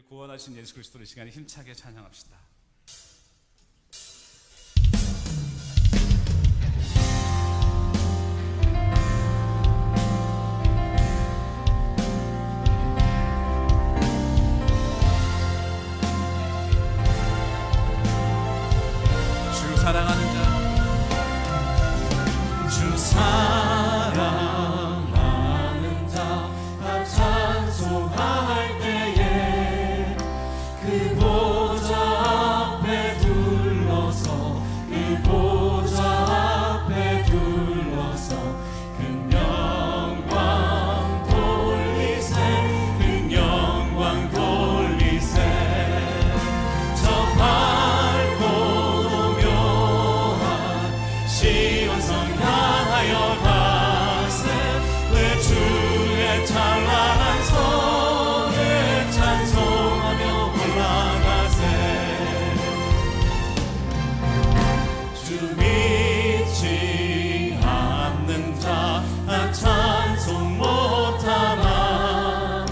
구원하신 예수 그리스도를 이 시간에 힘차게 찬양합시다. 주 사랑하는 자, 주 사랑하는 자 찬송할 때에 그 보좌 앞에 둘러서 그 보좌 앞에 둘러서 큰 영광 돌리세 큰 영광 돌리세 저 밝고 묘한 시온성 향하여 가세 내 주의 찬란한 성에 찬송하며 올라가세 주 믿지 않는 자 찬송 못하나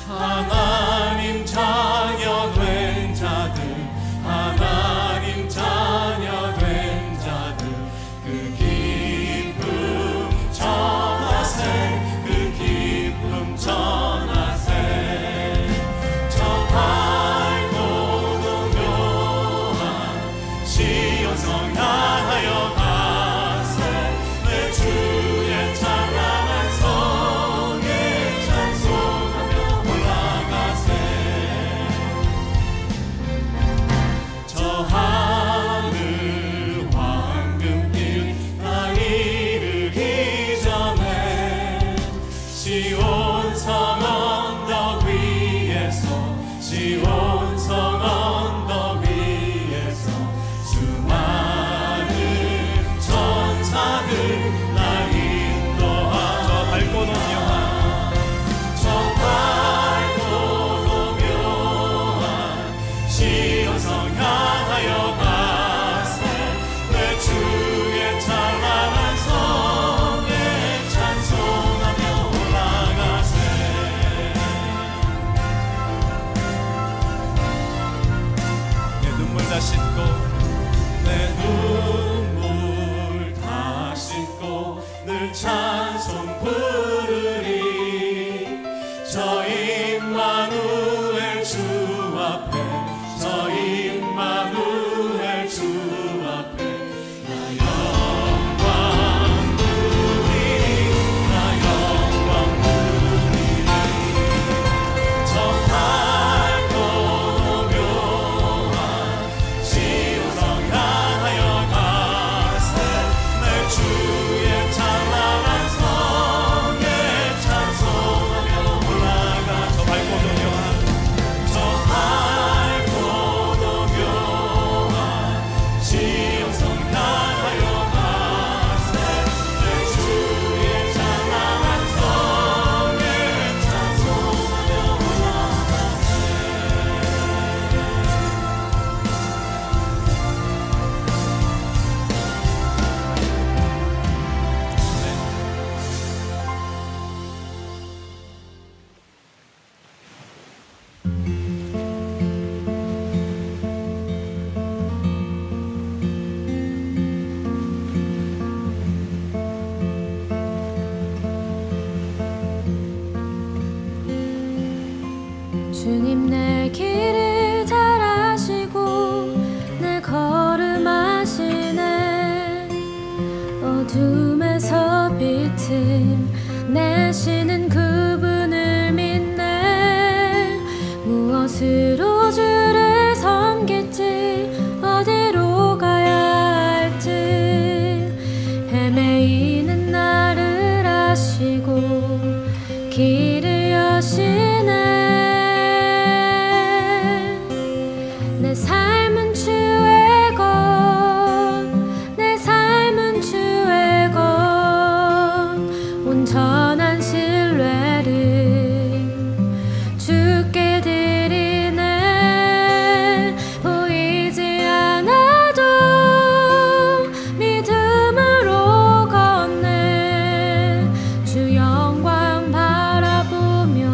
하나님 자녀 된 자들 하나님 자녀 된 자들 그 기쁨 전하세 그 기쁨 전하세 저 밝고 묘한 시온성 향하여 가세 내 주의 찬란한 성에 찬송하며 올라가세 저 하늘 황금길 나 이르기 전에 시온성 언덕 위에서 시온성 언덕 위에서 수많은 천사들 날 인도하라 저 밝고 묘한 저 밝고 묘한 시온성 향하여 가세 내 주의 찬란한 성에 찬송하며 올라가세 내 눈물 다 씻고 내 눈물 다 씻고 늘 찬송 부르리 저 임마누엘 주 앞에 저 임마누엘 주 앞에 나 영광 누리리 나 영광 누리리 저 밝고 묘한 시온성 향하여 가세 내 주의 찬란한 성에 찬송하며 올라가 저 밝고 묘한 저 밝고 묘한 시온성 향하여 가세 내 주의 찬란한 성에 찬송하며 올라가세 주님 내 길을 잘 아시고 내 걸음 아시네 어둠에서 빛을 내시는 그분을 믿네 무엇으로 주를 섬길지 어디로 가야 할지 헤매이는 나를 아시고 길을 여시네 내 삶은 주의 것 내 삶은 주의 것 온전한 신뢰를 주께 드리네 보이지 않아도 믿음으로 걷네 주 영광 바라보며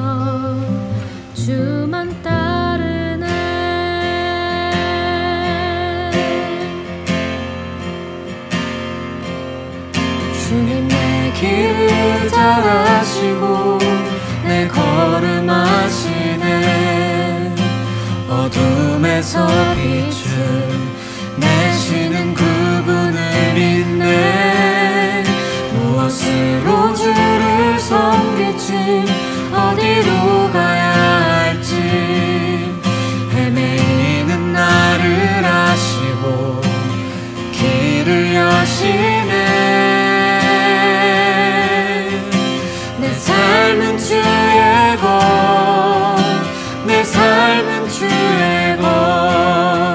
할지 어디로 가야 할지 헤매이는 나를 아시고 길을 여시네. 내 삶은 주의 것, 내 삶은 주의 것,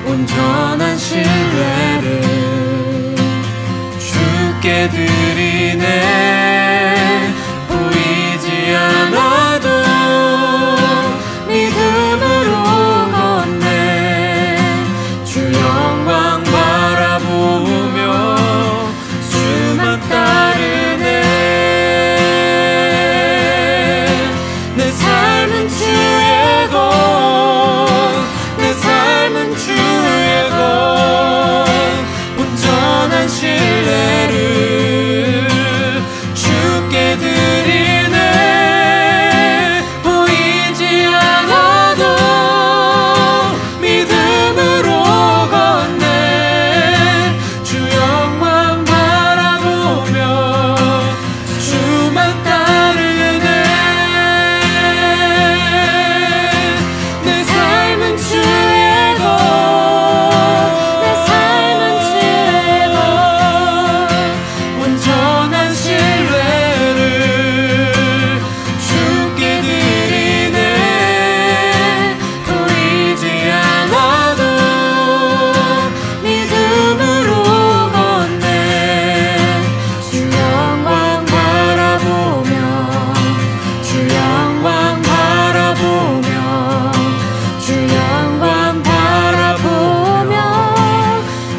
온전한 신뢰를 주께 드리네. 보이지 않아도 믿음으로 걷네. 주 영광 바라보며 주만 따르네. 내 삶은 주의 것, 내 삶은 주의 것, 온전한 신뢰를 주께 드리네. 보이지 않아도 믿음으로 걷네. 주 영광 바라보며 주만 따르네. 내 삶은 주의 것, 내 삶은 주의 것, 온전한 신뢰를 주께 드리네. 보이지 않아도 믿음으로 걷네. 주 영광 바라보며 주 영광 바라보며 주 영광 바라보며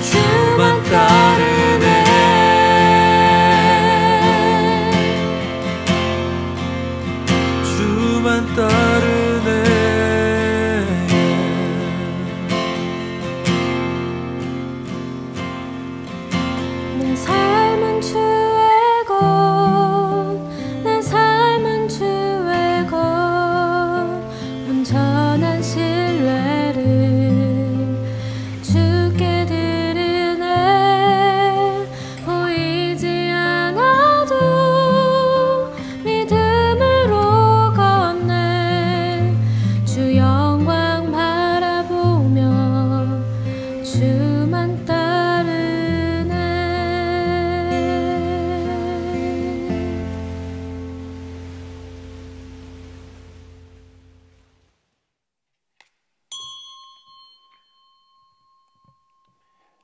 주만 따르네. 주만 따르네. 내 삶은 주의 것, 내 삶은 주의 것, 온전한 신뢰를 주께 드리네. 보이지 않아도 믿음으로 걷네. 주 영광 바라보며 주만 따르네.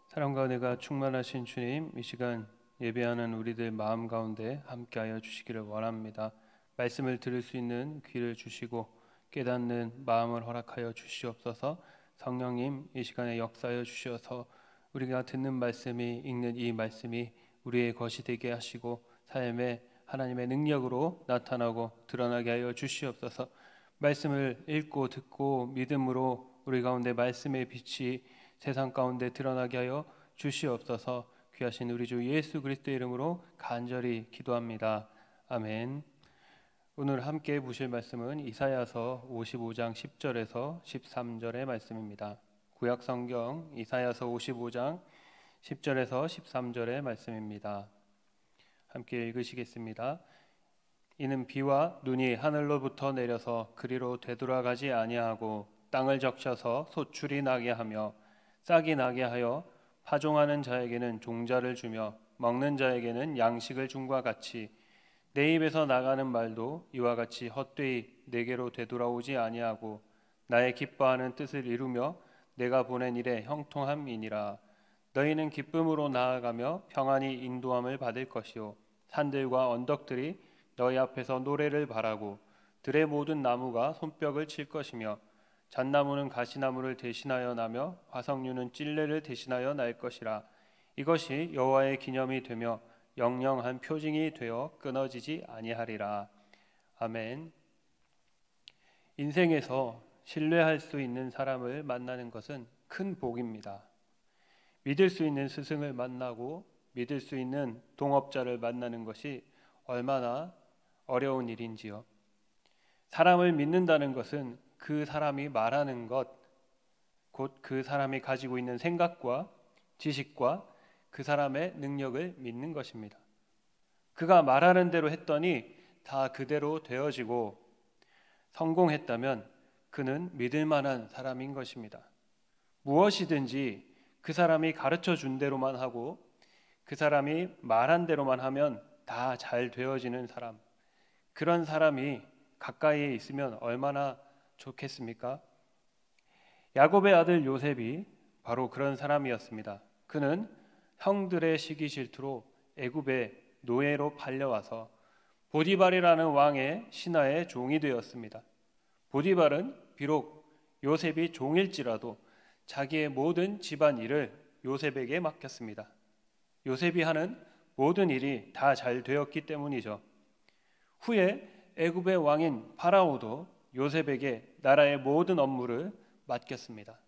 사랑과 은혜가 충만하신 주님, 이 시간 예배하는 우리들 마음 가운데 함께하여 주시기를 원합니다. 말씀을 들을 수 있는 귀를 주시고 깨닫는 마음을 허락하여 주시옵소서. 성령님, 이 시간에 역사하여 주셔서 우리가 듣는 말씀이, 읽는 이 말씀이 우리의 것이 되게 하시고 삶에 하나님의 능력으로 나타나고 드러나게 하여 주시옵소서. 말씀을 읽고 듣고 믿음으로 우리 가운데 말씀의 빛이 세상 가운데 드러나게 하여 주시옵소서. 귀하신 우리 주 예수 그리스도의 이름으로 간절히 기도합니다. 아멘. 오늘 함께 보실 말씀은 이사야서 55장 10절에서 13절의 말씀입니다. 구약 성경 이사야서 55장 10절에서 13절의 말씀입니다. 함께 읽으시겠습니다. 이는 비와 눈이 하늘로부터 내려서 그리로 되돌아가지 아니하고 땅을 적셔서 소출이 나게 하며 싹이 나게 하여 파종하는 자에게는 종자를 주며 먹는 자에게는 양식을 줌과 같이 내 입에서 나가는 말도 이와 같이 헛되이 내게로 되돌아오지 아니하고 나의 기뻐하는 뜻을 이루며 내가 보낸 일에 형통함이니라. 너희는 기쁨으로 나아가며 평안히 인도함을 받을 것이요 산들과 언덕들이 너희 앞에서 노래를 바라고 들의 모든 나무가 손뼉을 칠 것이며 잣나무는 가시나무를 대신하여 나며 화석류는 찔레를 대신하여 날 것이라. 이것이 여호와의 기념이 되며 영영한 표징이 되어 끊어지지 아니하리라. 아멘. 인생에서 신뢰할 수 있는 사람을 만나는 것은 큰 복입니다. 믿을 수 있는 스승을 만나고 믿을 수 있는 동업자를 만나는 것이 얼마나 어려운 일인지요. 사람을 믿는다는 것은 그 사람이 말하는 것, 곧 그 사람이 가지고 있는 생각과 지식과 그 사람의 능력을 믿는 것입니다. 그가 말하는 대로 했더니 다 그대로 되어지고 성공했다면 그는 믿을 만한 사람인 것입니다. 무엇이든지 그 사람이 가르쳐 준 대로만 하고 그 사람이 말한 대로만 하면 다 잘 되어지는 사람, 그런 사람이 가까이에 있으면 얼마나 좋겠습니까? 야곱의 아들 요셉이 바로 그런 사람이었습니다. 그는 형들의 시기 질투로 애굽의 노예로 팔려와서 보디발이라는 왕의 신하의 종이 되었습니다. 보디발은 비록 요셉이 종일지라도 자기의 모든 집안 일을 요셉에게 맡겼습니다. 요셉이 하는 모든 일이 다 잘 되었기 때문이죠. 후에 애굽의 왕인 파라오도 요셉에게 나라의 모든 업무를 맡겼습니다.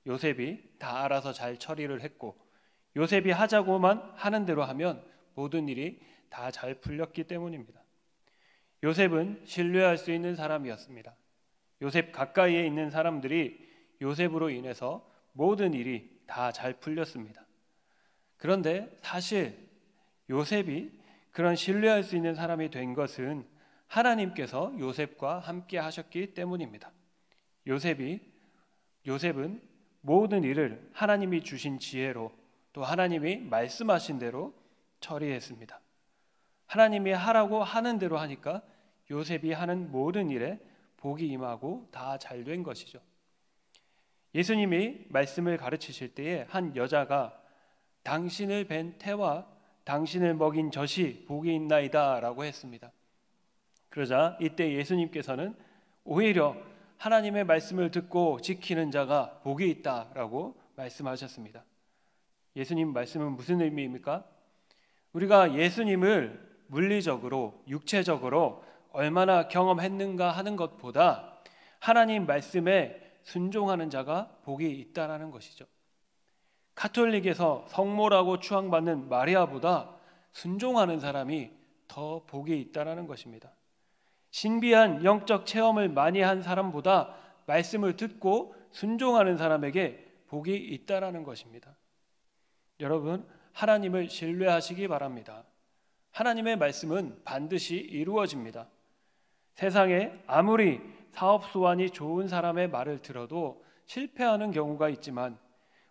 요셉이 다 알아서 잘 처리를 했고 요셉이 하자고만 하는 대로 하면 모든 일이 다 잘 풀렸기 때문입니다. 요셉은 신뢰할 수 있는 사람이었습니다. 요셉 가까이에 있는 사람들이 요셉으로 인해서 모든 일이 다 잘 풀렸습니다. 그런데 사실 요셉이 그런 신뢰할 수 있는 사람이 된 것은 하나님께서 요셉과 함께 하셨기 때문입니다. 요셉은 모든 일을 하나님이 주신 지혜로 또 하나님이 말씀하신 대로 처리했습니다. 하나님이 하라고 하는 대로 하니까 요셉이 하는 모든 일에 복이 임하고 다 잘 된 것이죠. 예수님이 말씀을 가르치실 때에 한 여자가 당신을 뵌 태와 당신을 먹인 젖이 복이 있나이다 라고 했습니다. 그러자 이때 예수님께서는 오히려 하나님의 말씀을 듣고 지키는 자가 복이 있다라고 말씀하셨습니다. 예수님 말씀은 무슨 의미입니까? 우리가 예수님을 물리적으로 육체적으로 얼마나 경험했는가 하는 것보다 하나님 말씀에 순종하는 자가 복이 있다라는 것이죠. 카톨릭에서 성모라고 추앙받는 마리아보다 순종하는 사람이 더 복이 있다라는 것입니다. 신비한 영적 체험을 많이 한 사람보다 말씀을 듣고 순종하는 사람에게 복이 있다라는 것입니다. 여러분, 하나님을 신뢰하시기 바랍니다. 하나님의 말씀은 반드시 이루어집니다. 세상에 아무리 사업 수완이 좋은 사람의 말을 들어도 실패하는 경우가 있지만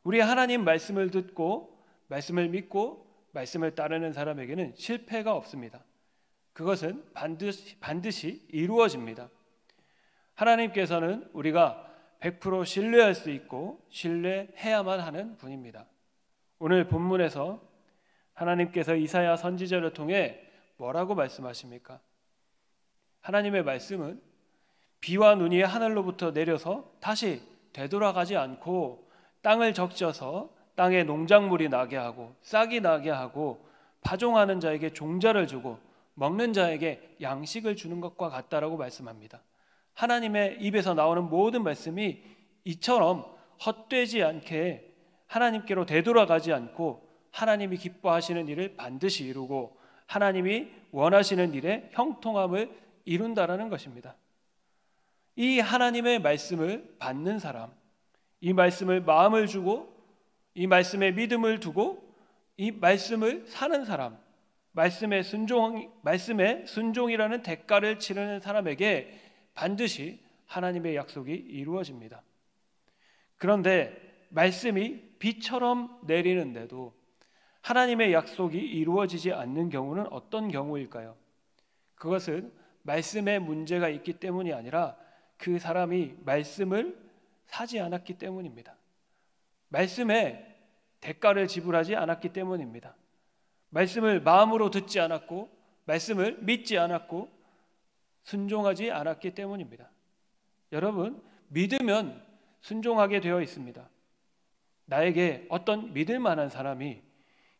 우리 하나님 말씀을 듣고 말씀을 믿고 말씀을 따르는 사람에게는 실패가 없습니다. 그것은 반드시 이루어집니다. 하나님께서는 우리가 100% 신뢰할 수 있고 신뢰해야만 하는 분입니다. 오늘 본문에서 하나님께서 이사야 선지자를 통해 뭐라고 말씀하십니까? 하나님의 말씀은 비와 눈이 하늘로부터 내려서 다시 되돌아가지 않고 땅을 적셔서 땅에 농작물이 나게 하고 싹이 나게 하고 파종하는 자에게 종자를 주고 먹는 자에게 양식을 주는 것과 같다라고 말씀합니다. 하나님의 입에서 나오는 모든 말씀이 이처럼 헛되지 않게 하나님께로 되돌아가지 않고 하나님이 기뻐하시는 일을 반드시 이루고 하나님이 원하시는 일에 형통함을 이룬다라는 것입니다. 이 하나님의 말씀을 받는 사람, 이 말씀을 마음을 주고 이 말씀에 믿음을 두고 이 말씀을 사는 사람, 말씀에 순종이라는 대가를 치르는 사람에게 반드시 하나님의 약속이 이루어집니다. 그런데 말씀이 비처럼 내리는데도 하나님의 약속이 이루어지지 않는 경우는 어떤 경우일까요? 그것은 말씀에 문제가 있기 때문이 아니라 그 사람이 말씀을 사지 않았기 때문입니다. 말씀에 대가를 지불하지 않았기 때문입니다. 말씀을 마음으로 듣지 않았고 말씀을 믿지 않았고 순종하지 않았기 때문입니다. 여러분, 믿으면 순종하게 되어 있습니다. 나에게 어떤 믿을 만한 사람이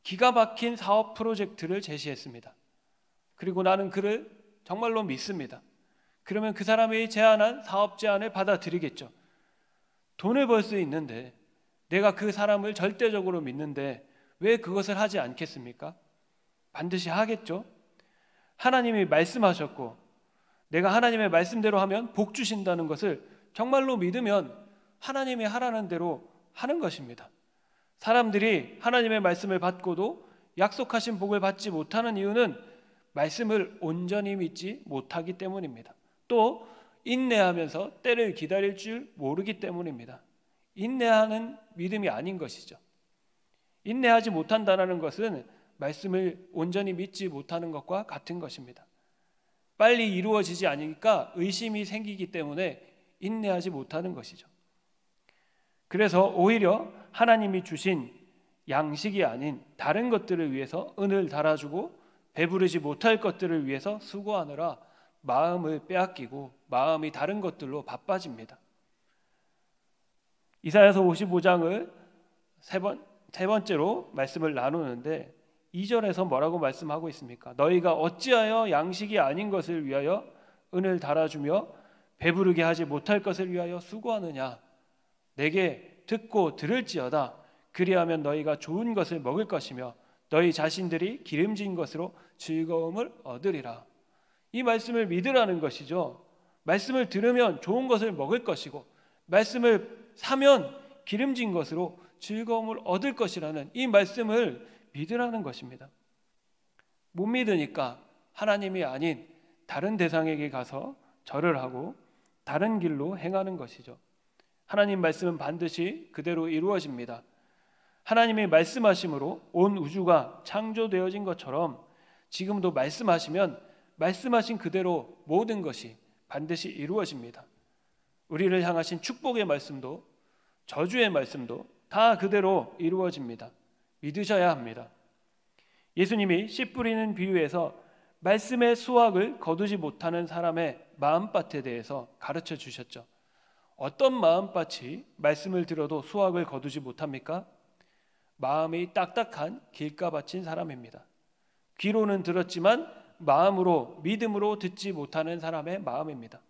기가 막힌 사업 프로젝트를 제시했습니다. 그리고 나는 그를 정말로 믿습니다. 그러면 그 사람이 제안한 사업 제안을 받아들이겠죠. 돈을 벌 수 있는데 내가 그 사람을 절대적으로 믿는데 왜 그것을 하지 않겠습니까? 반드시 하겠죠. 하나님이 말씀하셨고 내가 하나님의 말씀대로 하면 복 주신다는 것을 정말로 믿으면 하나님이 하라는 대로 하는 것입니다. 사람들이 하나님의 말씀을 받고도 약속하신 복을 받지 못하는 이유는 말씀을 온전히 믿지 못하기 때문입니다. 또 인내하면서 때를 기다릴 줄 모르기 때문입니다. 인내하는 믿음이 아닌 것이죠. 인내하지 못한다는 것은 말씀을 온전히 믿지 못하는 것과 같은 것입니다. 빨리 이루어지지 않으니까 의심이 생기기 때문에 인내하지 못하는 것이죠. 그래서 오히려 하나님이 주신 양식이 아닌 다른 것들을 위해서 은을 달아주고 배부르지 못할 것들을 위해서 수고하느라 마음을 빼앗기고 마음이 다른 것들로 바빠집니다. 이사야서 55장을 세 번째로 말씀을 나누는데 2절에서 뭐라고 말씀하고 있습니까? 너희가 어찌하여 양식이 아닌 것을 위하여 은을 달아주며 배부르게 하지 못할 것을 위하여 수고하느냐? 내게 듣고 들을지어다. 그리하면 너희가 좋은 것을 먹을 것이며 너희 자신들이 기름진 것으로 즐거움을 얻으리라. 이 말씀을 믿으라는 것이죠. 말씀을 들으면 좋은 것을 먹을 것이고 말씀을 사면 기름진 것으로 즐거움을 얻을 것이라는 이 말씀을 믿으라는 것입니다. 못 믿으니까 하나님이 아닌 다른 대상에게 가서 절을 하고 다른 길로 행하는 것이죠. 하나님 말씀은 반드시 그대로 이루어집니다. 하나님의 말씀하심으로 온 우주가 창조되어진 것처럼 지금도 말씀하시면 말씀하신 그대로 모든 것이 반드시 이루어집니다. 우리를 향하신 축복의 말씀도 저주의 말씀도 다 그대로 이루어집니다. 믿으셔야 합니다. 예수님이 씨 뿌리는 비유에서 말씀의 수확을 거두지 못하는 사람의 마음밭에 대해서 가르쳐 주셨죠. 어떤 마음밭이 말씀을 들어도 수확을 거두지 못합니까? 마음이 딱딱한 길가밭인 사람입니다. 귀로는 들었지만 마음으로 믿음으로 듣지 못하는 사람의 마음입니다.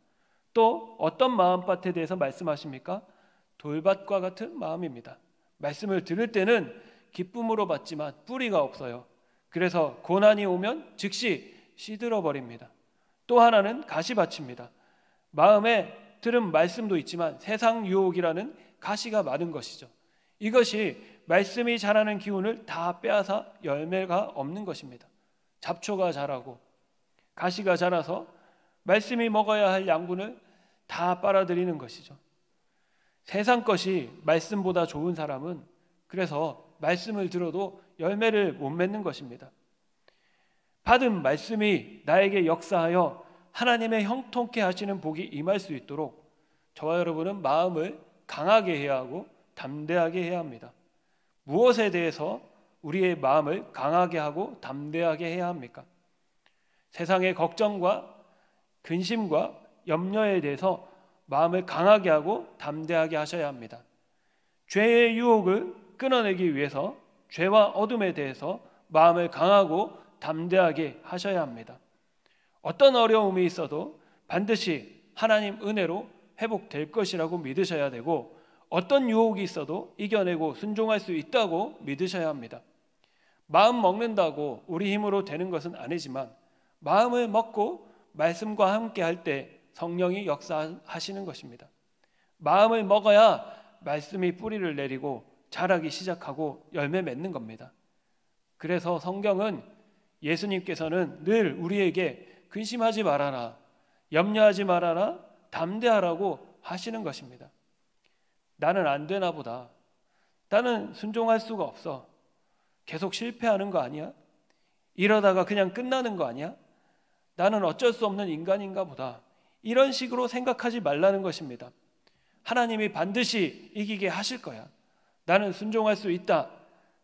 또 어떤 마음밭에 대해서 말씀하십니까? 돌밭과 같은 마음입니다. 말씀을 들을 때는 기쁨으로 받지만 뿌리가 없어요. 그래서 고난이 오면 즉시 시들어 버립니다. 또 하나는 가시밭입니다. 마음에 들은 말씀도 있지만 세상 유혹이라는 가시가 많은 것이죠. 이것이 말씀이 자라는 기운을 다 빼앗아 열매가 없는 것입니다. 잡초가 자라고 가시가 자라서 말씀이 먹어야 할 양분을 다 빨아들이는 것이죠. 세상 것이 말씀보다 좋은 사람은 그래서 말씀을 들어도 열매를 못 맺는 것입니다. 받은 말씀이 나에게 역사하여 하나님의 형통케 하시는 복이 임할 수 있도록 저와 여러분은 마음을 강하게 해야 하고 담대하게 해야 합니다. 무엇에 대해서 우리의 마음을 강하게 하고 담대하게 해야 합니까? 세상의 걱정과 근심과 염려에 대해서 마음을 강하게 하고 담대하게 하셔야 합니다. 죄의 유혹을 끊어내기 위해서 죄와 어둠에 대해서 마음을 강하고 담대하게 하셔야 합니다. 어떤 어려움이 있어도 반드시 하나님 은혜로 회복될 것이라고 믿으셔야 되고 어떤 유혹이 있어도 이겨내고 순종할 수 있다고 믿으셔야 합니다. 마음 먹는다고 우리 힘으로 되는 것은 아니지만 마음을 먹고 말씀과 함께 할 때 성령이 역사하시는 것입니다. 마음을 먹어야 말씀이 뿌리를 내리고 자라기 시작하고 열매 맺는 겁니다. 그래서 성경은 예수님께서는 늘 우리에게 근심하지 말아라, 염려하지 말아라, 담대하라고 하시는 것입니다. 나는 안 되나 보다. 나는 순종할 수가 없어. 계속 실패하는 거 아니야? 이러다가 그냥 끝나는 거 아니야? 나는 어쩔 수 없는 인간인가 보다. 이런 식으로 생각하지 말라는 것입니다. 하나님이 반드시 이기게 하실 거야. 나는 순종할 수 있다.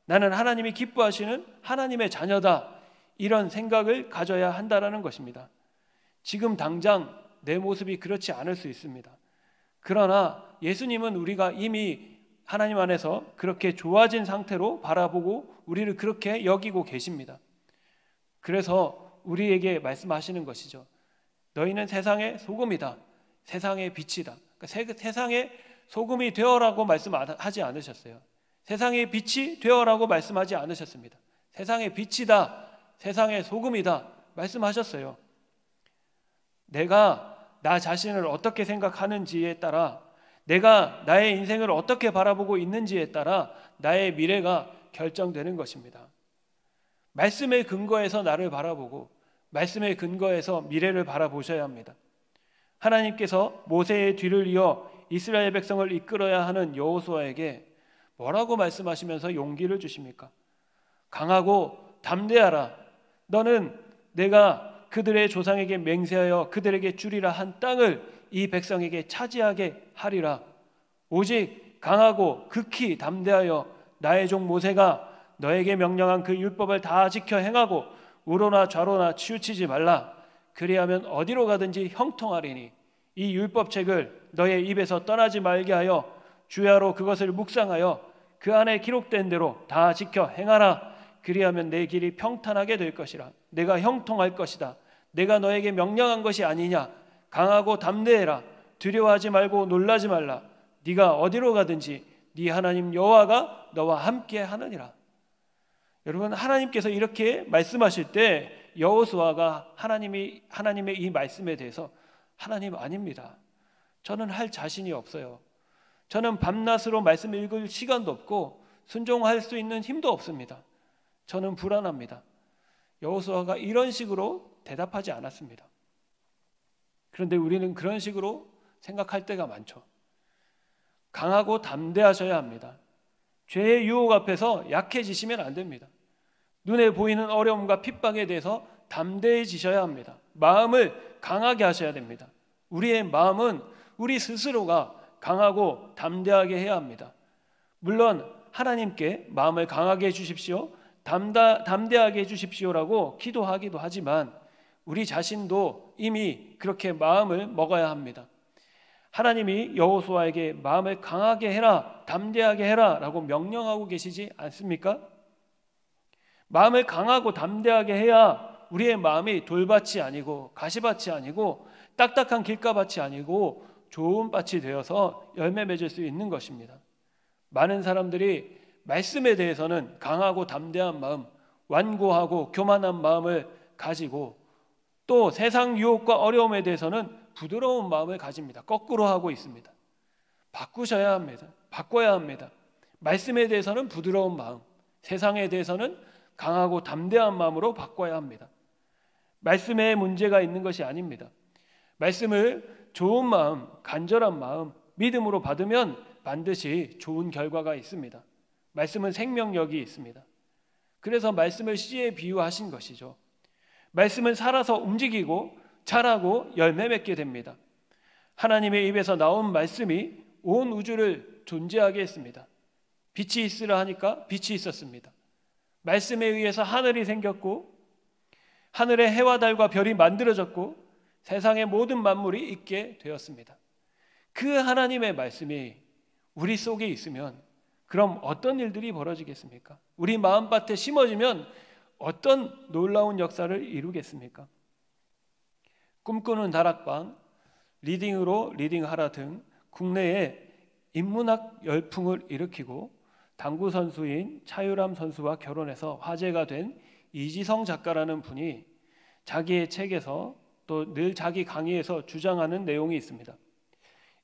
나는 하나님이 기뻐하시는 하나님의 자녀다. 이런 생각을 가져야 한다는 것입니다. 지금 당장 내 모습이 그렇지 않을 수 있습니다. 그러나 예수님은 우리가 이미 하나님 안에서 그렇게 좋아진 상태로 바라보고 우리를 그렇게 여기고 계십니다. 그래서 우리에게 말씀하시는 것이죠. 너희는 세상의 소금이다. 세상의 빛이다. 그러니까 세상의 소금이 되어라고 말씀하지 않으셨어요. 세상의 빛이 되어라고 말씀하지 않으셨습니다. 세상의 빛이다. 세상의 소금이다. 말씀하셨어요. 내가 나 자신을 어떻게 생각하는지에 따라 내가 나의 인생을 어떻게 바라보고 있는지에 따라 나의 미래가 결정되는 것입니다. 말씀의 근거에서 나를 바라보고 말씀에 근거해서 미래를 바라보셔야 합니다. 하나님께서 모세의 뒤를 이어 이스라엘 백성을 이끌어야 하는 여호수아에게 뭐라고 말씀하시면서 용기를 주십니까? 강하고 담대하라. 너는 내가 그들의 조상에게 맹세하여 그들에게 주리라 한 땅을 이 백성에게 차지하게 하리라. 오직 강하고 극히 담대하여 나의 종 모세가 너에게 명령한 그 율법을 다 지켜 행하고 우로나 좌로나 치우치지 말라. 그리하면 어디로 가든지 형통하리니 이 율법책을 너의 입에서 떠나지 말게 하여 주야로 그것을 묵상하여 그 안에 기록된 대로 다 지켜 행하라. 그리하면 내 길이 평탄하게 될 것이라. 내가 형통할 것이다. 내가 너에게 명령한 것이 아니냐. 강하고 담대해라. 두려워하지 말고 놀라지 말라. 네가 어디로 가든지 네 하나님 여호와가 너와 함께 하느니라. 여러분, 하나님께서 이렇게 말씀하실 때 여호수아가 하나님의 이 말씀에 대해서 하나님 아닙니다. 저는 할 자신이 없어요. 저는 밤낮으로 말씀 읽을 시간도 없고 순종할 수 있는 힘도 없습니다. 저는 불안합니다. 여호수아가 이런 식으로 대답하지 않았습니다. 그런데 우리는 그런 식으로 생각할 때가 많죠. 강하고 담대하셔야 합니다. 죄의 유혹 앞에서 약해지시면 안 됩니다. 눈에 보이는 어려움과 핍박에 대해서 담대해지셔야 합니다. 마음을 강하게 하셔야 됩니다. 우리의 마음은 우리 스스로가 강하고 담대하게 해야 합니다. 물론 하나님께 마음을 강하게 해주십시오, 담대하게 해주십시오라고 기도하기도 하지만 우리 자신도 이미 그렇게 마음을 먹어야 합니다. 하나님이 여호수아에게 마음을 강하게 해라, 담대하게 해라 라고 명령하고 계시지 않습니까? 마음을 강하고 담대하게 해야 우리의 마음이 돌밭이 아니고 가시밭이 아니고 딱딱한 길가밭이 아니고 좋은 밭이 되어서 열매 맺을 수 있는 것입니다. 많은 사람들이 말씀에 대해서는 강하고 담대한 마음, 완고하고 교만한 마음을 가지고 또 세상 유혹과 어려움에 대해서는 부드러운 마음을 가집니다. 거꾸로 하고 있습니다. 바꾸셔야 합니다. 바꿔야 합니다. 말씀에 대해서는 부드러운 마음, 세상에 대해서는 강하고 담대한 마음으로 바꿔야 합니다. 말씀에 문제가 있는 것이 아닙니다. 말씀을 좋은 마음, 간절한 마음, 믿음으로 받으면 반드시 좋은 결과가 있습니다. 말씀은 생명력이 있습니다. 그래서 말씀을 씨에 비유하신 것이죠. 말씀은 살아서 움직이고 자라고 열매 맺게 됩니다. 하나님의 입에서 나온 말씀이 온 우주를 존재하게 했습니다. 빛이 있으라 하니까 빛이 있었습니다. 말씀에 의해서 하늘이 생겼고 하늘의 해와 달과 별이 만들어졌고 세상의 모든 만물이 있게 되었습니다. 그 하나님의 말씀이 우리 속에 있으면 그럼 어떤 일들이 벌어지겠습니까? 우리 마음밭에 심어지면 어떤 놀라운 역사를 이루겠습니까? 꿈꾸는 다락방, 리딩으로 리딩하라 등 국내에 인문학 열풍을 일으키고 당구 선수인 차유람 선수와 결혼해서 화제가 된 이지성 작가라는 분이 자기의 책에서 또 늘 자기 강의에서 주장하는 내용이 있습니다.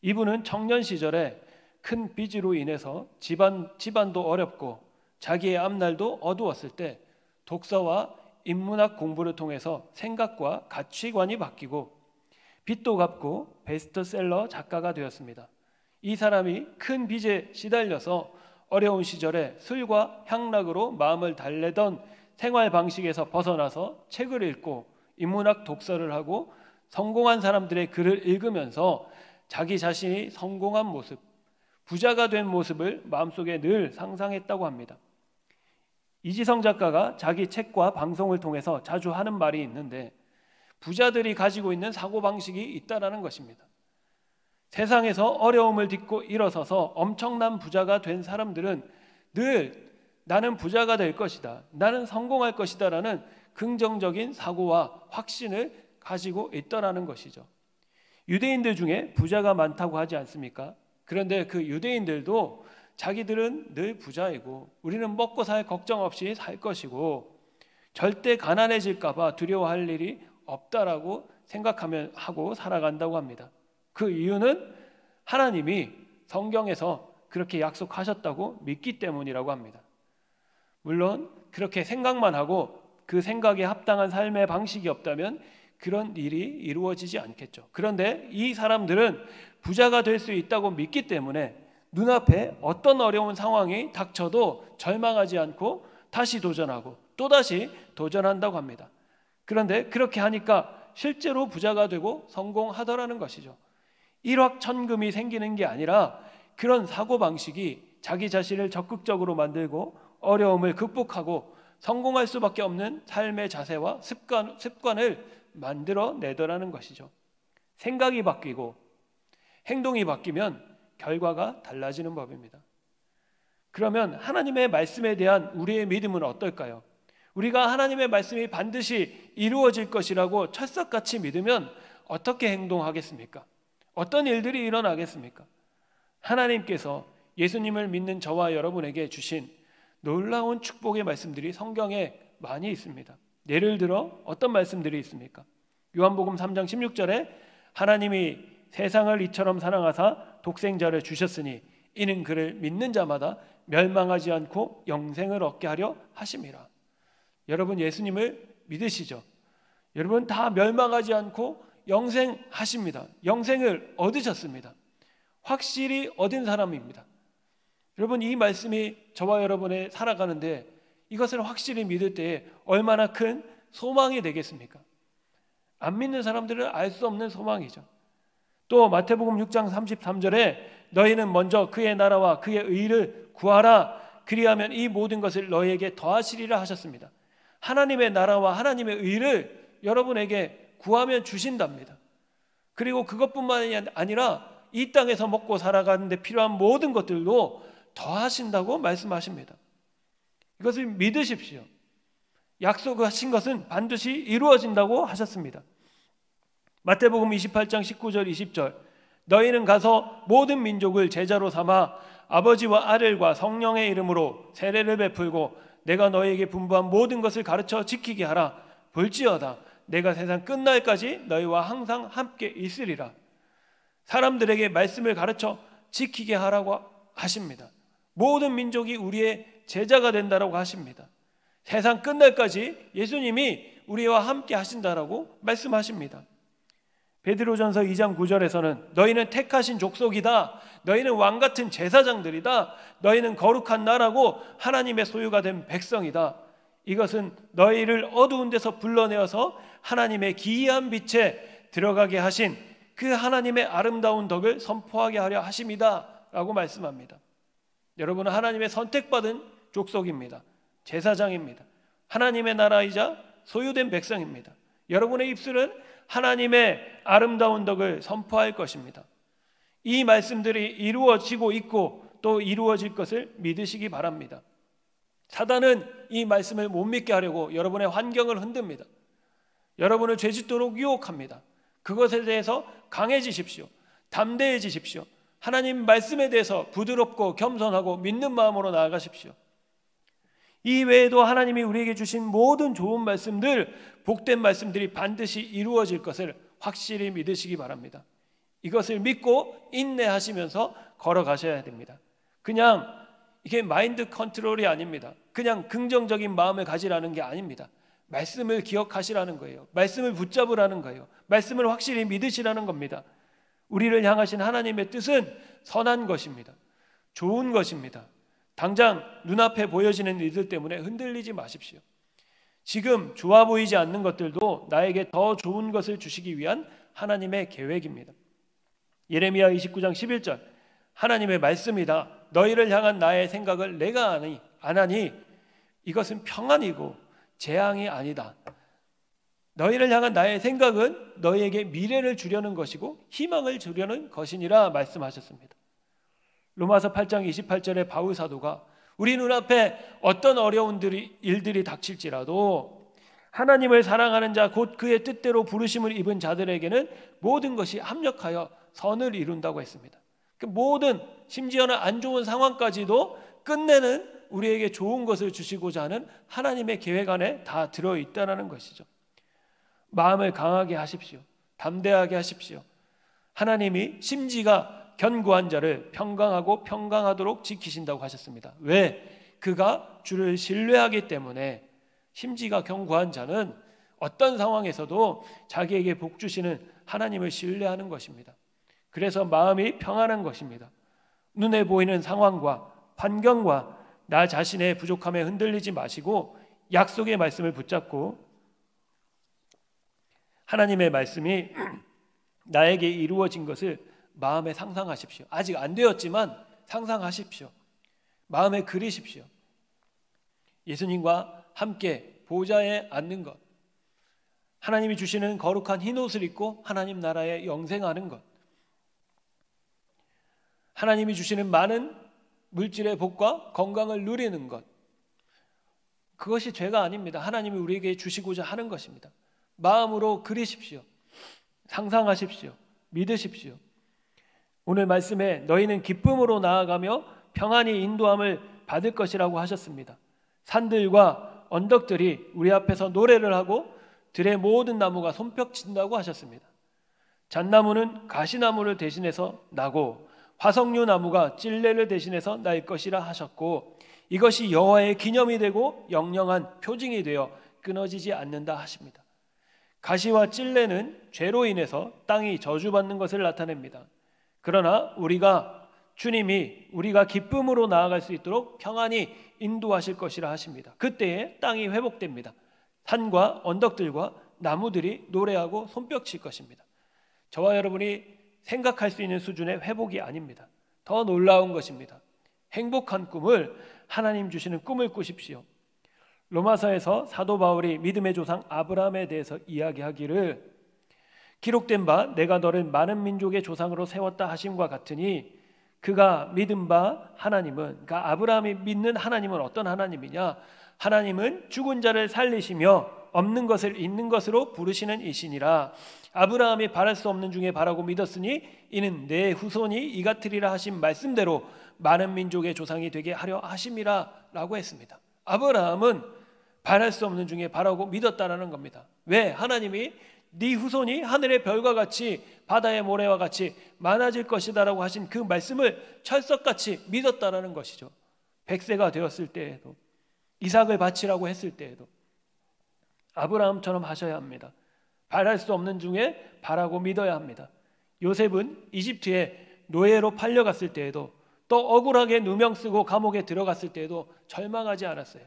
이분은 청년 시절에 큰 빚으로 인해서 집안도 어렵고 자기의 앞날도 어두웠을 때 독서와 인문학 공부를 통해서 생각과 가치관이 바뀌고 빚도 갚고 베스트셀러 작가가 되었습니다. 이 사람이 큰 빚에 시달려서 어려운 시절에 술과 향락으로 마음을 달래던 생활 방식에서 벗어나서 책을 읽고 인문학 독서를 하고 성공한 사람들의 글을 읽으면서 자기 자신이 성공한 모습, 부자가 된 모습을 마음속에 늘 상상했다고 합니다. 이지성 작가가 자기 책과 방송을 통해서 자주 하는 말이 있는데 부자들이 가지고 있는 사고방식이 있다라는 것입니다. 세상에서 어려움을 딛고 일어서서 엄청난 부자가 된 사람들은 늘 나는 부자가 될 것이다, 나는 성공할 것이다 라는 긍정적인 사고와 확신을 가지고 있더라는 것이죠. 유대인들 중에 부자가 많다고 하지 않습니까? 그런데 그 유대인들도 자기들은 늘 부자이고 우리는 먹고 살 걱정 없이 살 것이고 절대 가난해질까 봐 두려워할 일이 없다라고 생각하고 살아간다고 합니다. 그 이유는 하나님이 성경에서 그렇게 약속하셨다고 믿기 때문이라고 합니다. 물론 그렇게 생각만 하고 그 생각에 합당한 삶의 방식이 없다면 그런 일이 이루어지지 않겠죠. 그런데 이 사람들은 부자가 될 수 있다고 믿기 때문에 눈앞에 어떤 어려운 상황이 닥쳐도 절망하지 않고 다시 도전하고 또다시 도전한다고 합니다. 그런데 그렇게 하니까 실제로 부자가 되고 성공하더라는 것이죠. 일확천금이 생기는 게 아니라 그런 사고방식이 자기 자신을 적극적으로 만들고 어려움을 극복하고 성공할 수밖에 없는 삶의 자세와 습관을 만들어내더라는 것이죠. 생각이 바뀌고 행동이 바뀌면 결과가 달라지는 법입니다. 그러면 하나님의 말씀에 대한 우리의 믿음은 어떨까요? 우리가 하나님의 말씀이 반드시 이루어질 것이라고 철석같이 믿으면 어떻게 행동하겠습니까? 어떤 일들이 일어나겠습니까? 하나님께서 예수님을 믿는 저와 여러분에게 주신 놀라운 축복의 말씀들이 성경에 많이 있습니다. 예를 들어 어떤 말씀들이 있습니까? 요한복음 3장 16절에 하나님이 세상을 이처럼 사랑하사 독생자를 주셨으니 이는 그를 믿는 자마다 멸망하지 않고 영생을 얻게 하려 하심이라. 여러분 예수님을 믿으시죠? 여러분 다 멸망하지 않고 영생하십니다. 영생을 얻으셨습니다. 확실히 얻은 사람입니다. 여러분 이 말씀이 저와 여러분의 살아가는데 이것을 확실히 믿을 때에 얼마나 큰 소망이 되겠습니까? 안 믿는 사람들은 알 수 없는 소망이죠. 또 마태복음 6장 33절에 너희는 먼저 그의 나라와 그의 의를 구하라 그리하면 이 모든 것을 너희에게 더하시리라 하셨습니다. 하나님의 나라와 하나님의 의를 여러분에게 구하면 주신답니다. 그리고 그것뿐만이 아니라 이 땅에서 먹고 살아가는데 필요한 모든 것들도 더하신다고 말씀하십니다. 이것을 믿으십시오. 약속하신 것은 반드시 이루어진다고 하셨습니다. 마태복음 28장 19절 20절 너희는 가서 모든 민족을 제자로 삼아 아버지와 아들과 성령의 이름으로 세례를 베풀고 내가 너희에게 분부한 모든 것을 가르쳐 지키게 하라. 볼지어다 내가 세상 끝날까지 너희와 항상 함께 있으리라. 사람들에게 말씀을 가르쳐 지키게 하라고 하십니다. 모든 민족이 우리의 제자가 된다라고 하십니다. 세상 끝날까지 예수님이 우리와 함께 하신다라고 말씀하십니다. 베드로전서 2장 9절에서는 너희는 택하신 족속이다. 너희는 왕같은 제사장들이다. 너희는 거룩한 나라고 하나님의 소유가 된 백성이다. 이것은 너희를 어두운 데서 불러내어서 하나님의 기이한 빛에 들어가게 하신 그 하나님의 아름다운 덕을 선포하게 하려 하심이다 라고 말씀합니다. 여러분은 하나님의 선택받은 족속입니다. 제사장입니다. 하나님의 나라이자 소유된 백성입니다. 여러분의 입술은 하나님의 아름다운 덕을 선포할 것입니다. 이 말씀들이 이루어지고 있고 또 이루어질 것을 믿으시기 바랍니다. 사단은 이 말씀을 못 믿게 하려고 여러분의 환경을 흔듭니다. 여러분을 죄짓도록 유혹합니다. 그것에 대해서 강해지십시오. 담대해지십시오. 하나님 말씀에 대해서 부드럽고 겸손하고 믿는 마음으로 나아가십시오. 이 외에도 하나님이 우리에게 주신 모든 좋은 말씀들, 복된 말씀들이 반드시 이루어질 것을 확실히 믿으시기 바랍니다. 이것을 믿고 인내하시면서 걸어가셔야 됩니다. 그냥 이게 마인드 컨트롤이 아닙니다. 그냥 긍정적인 마음을 가지라는 게 아닙니다. 말씀을 기억하시라는 거예요. 말씀을 붙잡으라는 거예요. 말씀을 확실히 믿으시라는 겁니다. 우리를 향하신 하나님의 뜻은 선한 것입니다. 좋은 것입니다. 당장 눈앞에 보여지는 일들 때문에 흔들리지 마십시오. 지금 좋아 보이지 않는 것들도 나에게 더 좋은 것을 주시기 위한 하나님의 계획입니다. 예레미야 29장 11절 하나님의 말씀이다. 너희를 향한 나의 생각을 내가 안 하니 이것은 평안이고 재앙이 아니다. 너희를 향한 나의 생각은 너희에게 미래를 주려는 것이고 희망을 주려는 것이니라 말씀하셨습니다. 로마서 8장 28절에 바울 사도가 우리 눈앞에 어떤 어려운 일들이 닥칠지라도 하나님을 사랑하는 자 곧 그의 뜻대로 부르심을 입은 자들에게는 모든 것이 합력하여 선을 이룬다고 했습니다. 그 모든 심지어는 안 좋은 상황까지도 끝내는 우리에게 좋은 것을 주시고자 하는 하나님의 계획 안에 다 들어있다는 것이죠. 마음을 강하게 하십시오. 담대하게 하십시오. 하나님이 심지가 견고한 자를 평강하고 평강하도록 지키신다고 하셨습니다. 왜? 그가 주를 신뢰하기 때문에 심지가 견고한 자는 어떤 상황에서도 자기에게 복 주시는 하나님을 신뢰하는 것입니다. 그래서 마음이 평안한 것입니다. 눈에 보이는 상황과 환경과 나 자신의 부족함에 흔들리지 마시고 약속의 말씀을 붙잡고 하나님의 말씀이 나에게 이루어진 것을 마음에 상상하십시오. 아직 안 되었지만 상상하십시오. 마음에 그리십시오. 예수님과 함께 보좌에 앉는 것, 하나님이 주시는 거룩한 흰옷을 입고 하나님 나라에 영생하는 것, 하나님이 주시는 많은 물질의 복과 건강을 누리는 것, 그것이 죄가 아닙니다. 하나님이 우리에게 주시고자 하는 것입니다. 마음으로 그리십시오. 상상하십시오. 믿으십시오. 오늘 말씀에 너희는 기쁨으로 나아가며 평안히 인도함을 받을 것이라고 하셨습니다. 산들과 언덕들이 우리 앞에서 노래를 하고 들의 모든 나무가 손뼉친다고 하셨습니다. 잣나무는 가시나무를 대신해서 나고 화석류 나무가 찔레를 대신해서 날 것이라 하셨고 이것이 여호와의 기념이 되고 영영한 표징이 되어 끊어지지 않는다 하십니다. 가시와 찔레는 죄로 인해서 땅이 저주받는 것을 나타냅니다. 그러나 주님이 우리가 기쁨으로 나아갈 수 있도록 평안히 인도하실 것이라 하십니다. 그때에 땅이 회복됩니다. 산과 언덕들과 나무들이 노래하고 손뼉칠 것입니다. 저와 여러분이 생각할 수 있는 수준의 회복이 아닙니다. 더 놀라운 것입니다. 행복한 꿈을 하나님 주시는 꿈을 꾸십시오. 로마서에서 사도 바울이 믿음의 조상 아브라함에 대해서 이야기하기를 기록된 바 내가 너를 많은 민족의 조상으로 세웠다 하심과 같으니 그가 믿은 바 하나님은, 그러니까 아브라함이 믿는 하나님은 어떤 하나님이냐? 하나님은 죽은 자를 살리시며 없는 것을 있는 것으로 부르시는 이시니라. 아브라함이 바랄 수 없는 중에 바라고 믿었으니 이는 내 후손이 이같으리라 하신 말씀대로 많은 민족의 조상이 되게 하려 하심이라 라고 했습니다. 아브라함은 바랄 수 없는 중에 바라고 믿었다라는 겁니다. 왜? 하나님이 네 후손이 하늘의 별과 같이 바다의 모래와 같이 많아질 것이다라고 하신 그 말씀을 철석같이 믿었다라는 것이죠. 100세가 되었을 때에도, 이삭을 바치라고 했을 때에도 아브라함처럼 하셔야 합니다. 바랄 수 없는 중에 바라고 믿어야 합니다. 요셉은 이집트에 노예로 팔려갔을 때에도, 또 억울하게 누명 쓰고 감옥에 들어갔을 때에도 절망하지 않았어요.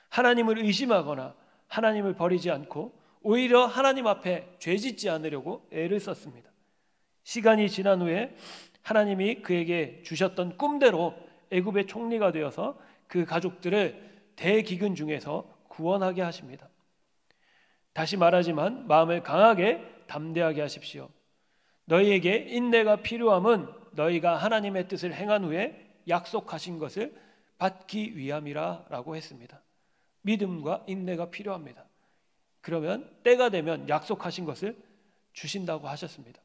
하나님을 의심하거나 하나님을 버리지 않고 오히려 하나님 앞에 죄짓지 않으려고 애를 썼습니다. 시간이 지난 후에 하나님이 그에게 주셨던 꿈대로 애굽의 총리가 되어서 그 가족들을 대기근 중에서 구원하게 하십니다. 다시 말하지만 마음을 강하게 담대하게 하십시오. 너희에게 인내가 필요함은 너희가 하나님의 뜻을 행한 후에 약속하신 것을 받기 위함이라 라고 했습니다. 믿음과 인내가 필요합니다. 그러면 때가 되면 약속하신 것을 주신다고 하셨습니다.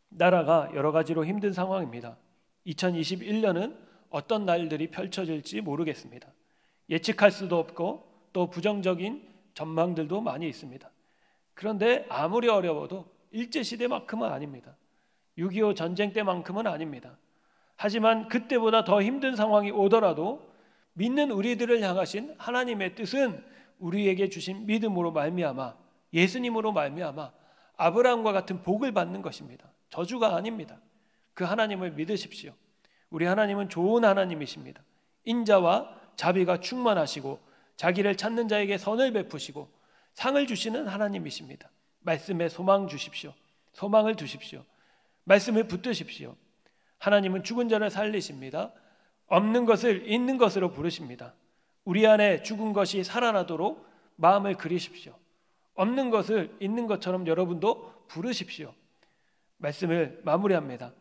나라가 여러 가지로 힘든 상황입니다. 2021년은 어떤 날들이 펼쳐질지 모르겠습니다. 예측할 수도 없고 또 부정적인 전망들도 많이 있습니다. 그런데 아무리 어려워도 일제시대만큼은 아닙니다. 6.25 전쟁 때만큼은 아닙니다. 하지만 그때보다 더 힘든 상황이 오더라도 믿는 우리들을 향하신 하나님의 뜻은 우리에게 주신 믿음으로 말미암아, 예수님으로 말미암아 아브라함과 같은 복을 받는 것입니다. 저주가 아닙니다. 그 하나님을 믿으십시오. 우리 하나님은 좋은 하나님이십니다. 인자와 자비가 충만하시고 자기를 찾는 자에게 선을 베푸시고 상을 주시는 하나님이십니다. 말씀에 소망 주십시오. 소망을 두십시오. 말씀을 붙드십시오. 하나님은 죽은 자를 살리십니다. 없는 것을 있는 것으로 부르십니다. 우리 안에 죽은 것이 살아나도록 마음을 그리십시오. 없는 것을 있는 것처럼 여러분도 부르십시오. 말씀을 마무리합니다.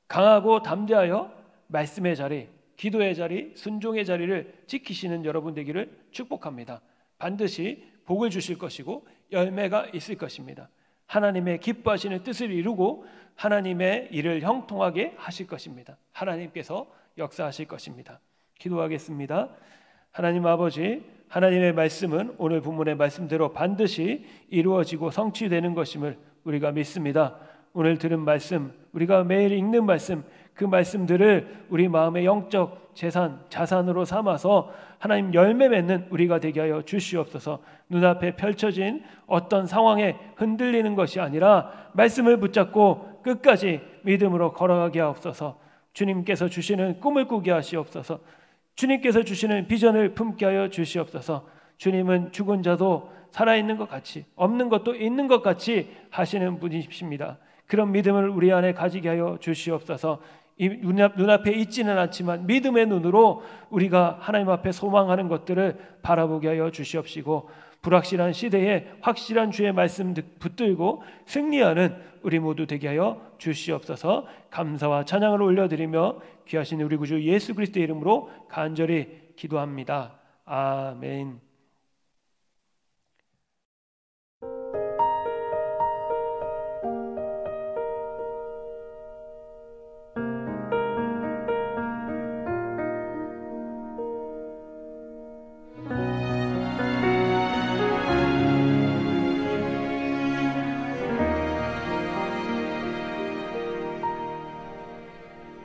강하고 담대하여 말씀의 자리, 기도의 자리, 순종의 자리를 지키시는 여러분 되기를 축복합니다. 반드시 복을 주실 것이고 열매가 있을 것입니다. 하나님의 기뻐하시는 뜻을 이루고 하나님의 일을 형통하게 하실 것입니다. 하나님께서 역사하실 것입니다. 기도하겠습니다. 하나님 아버지, 하나님의 말씀은 오늘 본문의 말씀대로 반드시 이루어지고 성취되는 것임을 우리가 믿습니다. 오늘 들은 말씀, 우리가 매일 읽는 말씀, 그 말씀들을 우리 마음의 영적 자산으로 삼아서 하나님 열매 맺는 우리가 되게 하여 주시옵소서. 눈앞에 펼쳐진 어떤 상황에 흔들리는 것이 아니라 말씀을 붙잡고 끝까지 믿음으로 걸어가게 하옵소서. 주님께서 주시는 꿈을 꾸게 하시옵소서. 주님께서 주시는 비전을 품게 하여 주시옵소서. 주님은 죽은 자도 살아있는 것 같이, 없는 것도 있는 것 같이 하시는 분이십니다. 그런 믿음을 우리 안에 가지게 하여 주시옵소서. 이 눈앞에 있지는 않지만 믿음의 눈으로 우리가 하나님 앞에 소망하는 것들을 바라보게 하여 주시옵시고, 불확실한 시대에 확실한 주의 말씀 붙들고 승리하는 우리 모두 되게 하여 주시옵소서. 감사와 찬양을 올려드리며 귀하신 우리 구주 예수 그리스도의 이름으로 간절히 기도합니다. 아멘.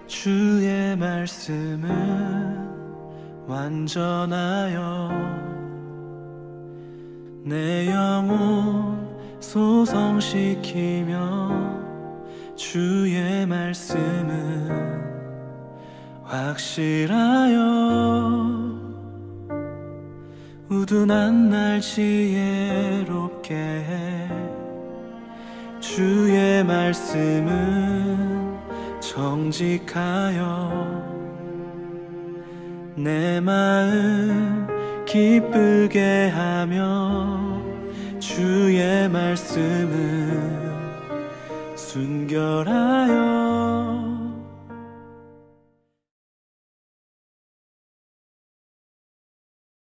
주의 말씀은 완전하여 내 영혼 소성시키며 주의 말씀은 확실하여 우둔한 날 지혜롭게 해. 주의 말씀은 정직하여 내 마음 기쁘게 하며 주의 말씀은 순결하여